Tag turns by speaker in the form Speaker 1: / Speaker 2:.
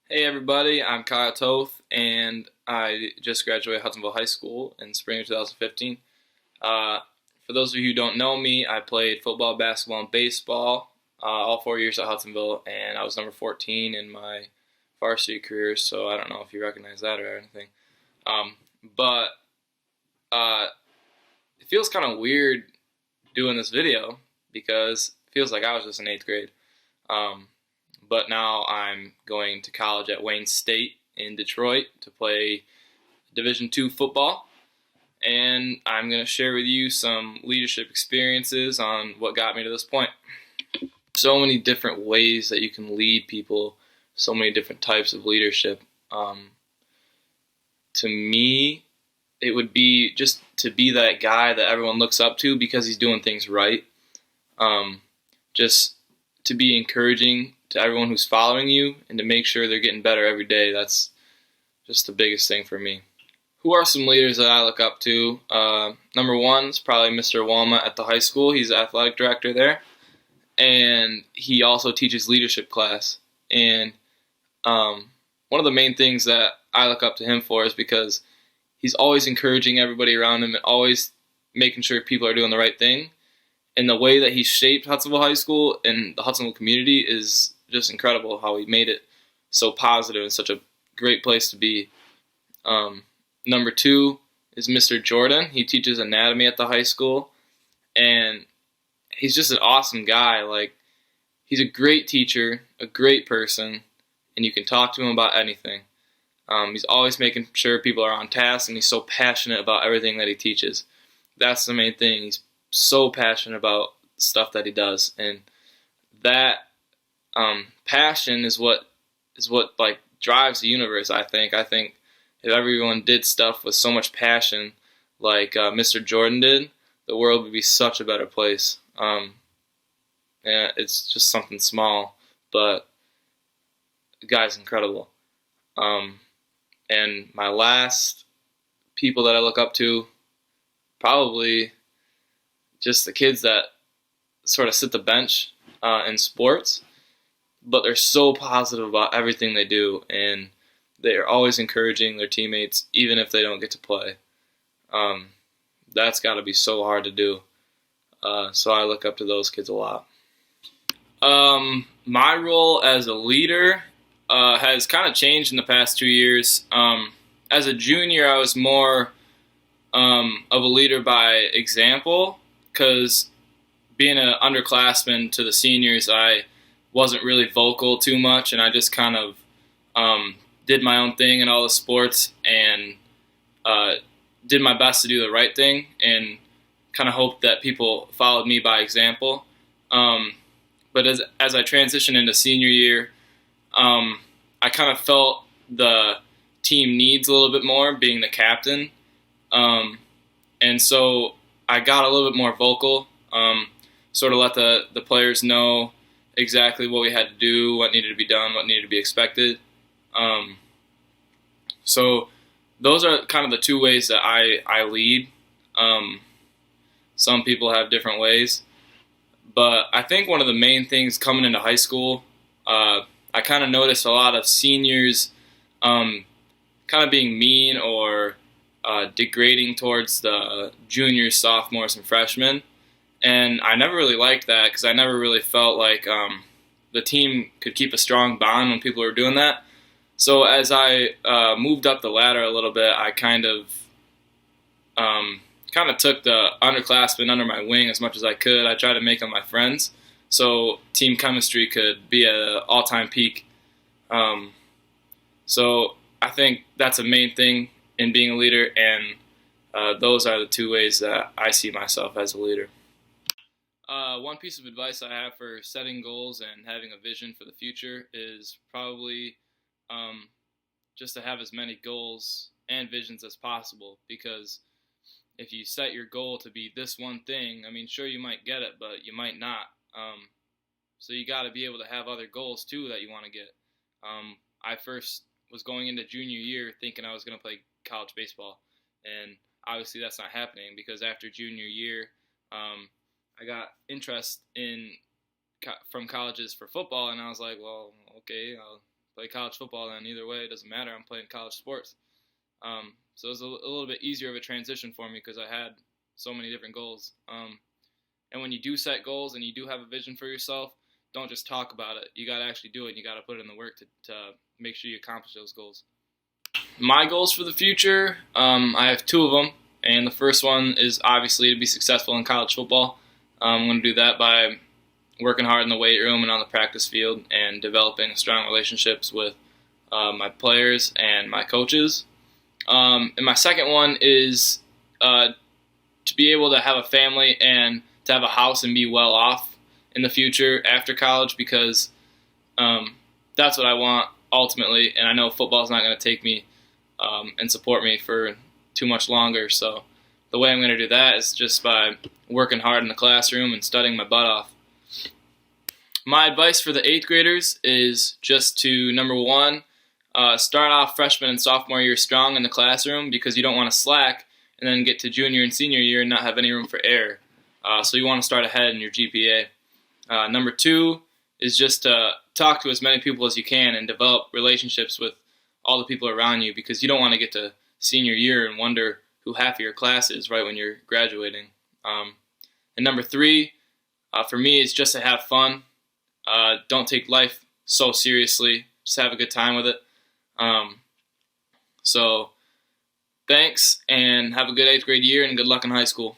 Speaker 1: Hey everybody, I'm Kyle Toth, and I just graduated Hudsonville High School in spring of 2015. Uh, for those of you who don't know me, I played football, basketball, and baseball all 4 years at Hudsonville, and I was number 14 in my varsity career, so I don't know if you recognize that or anything. Um, but uh, it feels kind of weird doing this video because it feels like I was just in 8th grade. Um, but now I'm going to college at Wayne State in Detroit to play Division II football, and I'm going to share with you some leadership experiences on what got me to this point. So many different ways that you can lead people, so many different types of leadership. Um, to me, it would be just to be that guy that everyone looks up to because he's doing things right. Um, just to be encouraging to everyone who's following you and to make sure they're getting better every day. That's just the biggest thing for me. Who are some leaders that I look up to? Number one is probably Mr. Walma at the high school. He's the athletic director there, and he also teaches leadership class. And one of the main things that I look up to him for is because he's always encouraging everybody around him and always making sure people are doing the right thing. And the way that he shaped Hudsonville High School and the Hudsonville community is just incredible. How he made it so positive and such a great place to be. Number two is Mr. Jordan. He teaches anatomy at the high school, and he's just an awesome guy. Like, he's a great teacher, a great person, and you can talk to him about anything. He's always making sure people are on task, and he's so passionate about everything that he teaches. That's the main thing. He's so passionate about stuff that he does, and that passion is what like drives the universe. I think if everyone did stuff with so much passion like Mr. Jordan did, the world would be such a better place. Yeah, it's just something small, but the guy's incredible. And my last people that I look up to, probably just the kids that sort of sit the bench in sports, but they're so positive about everything they do, and they are always encouraging their teammates, even if they don't get to play. That's got to be so hard to do. So I look up to those kids a lot. My role as a leader has kind of changed in the past 2 years. As a junior, I was more of a leader by example, because being an underclassman to the seniors, I wasn't really vocal too much, and I just kind of did my own thing in all the sports and did my best to do the right thing and kind of hoped that people followed me by example. But as I transitioned into senior year, I kind of felt the team needs a little bit more, being the captain. And so I got a little bit more vocal, sort of let the players know exactly what we had to do, what needed to be done, what needed to be expected. So those are kind of the two ways that I lead. Some people have different ways. But I think one of the main things coming into high school, I kind of noticed a lot of seniors kind of being mean or degrading towards the juniors, sophomores, and freshmen. And I never really liked that because I never really felt like the team could keep a strong bond when people were doing that. So as I moved up the ladder a little bit, I kind of took the underclassmen under my wing as much as I could. I tried to make them my friends, so team chemistry could be at an all-time peak. So I think that's a main thing in being a leader, and those are the two ways that I see myself as a leader. One piece of advice I have for setting goals and having a vision for the future is probably just to have as many goals and visions as possible, because if you set your goal to be this one thing, I mean, sure, you might get it, but you might not. So you got to be able to have other goals too that you want to get. I first was going into junior year thinking I was going to play college baseball, and obviously that's not happening, because after junior year, I got interest from colleges for football, and I was like, well, okay, I'll play college football, then either way, it doesn't matter. I'm playing college sports. So it was a little bit easier of a transition for me because I had so many different goals. And when you do set goals and you do have a vision for yourself, don't just talk about it. You got to actually do it. And you got to put in the work to make sure you accomplish those goals. My goals for the future, I have two of them. And the first one is obviously to be successful in college football. I'm going to do that by working hard in the weight room and on the practice field and developing strong relationships with my players and my coaches. And my second one is to be able to have a family and to have a house and be well off in the future after college, because that's what I want ultimately. And I know football is not going to take me and support me for too much longer. So the way I'm going to do that is just by working hard in the classroom and studying my butt off. My advice for the 8th graders is just to, number one, start off freshman and sophomore year strong in the classroom, because you don't want to slack and then get to junior and senior year and not have any room for error. So you want to start ahead in your GPA. Number two is just to talk to as many people as you can and develop relationships with all the people around you, because you don't want to get to senior year and wonder who half of your class is right when you're graduating. And number three, for me, is just to have fun. Don't take life so seriously. Just have a good time with it. So thanks, and have a good 8th grade year, and good luck in high school.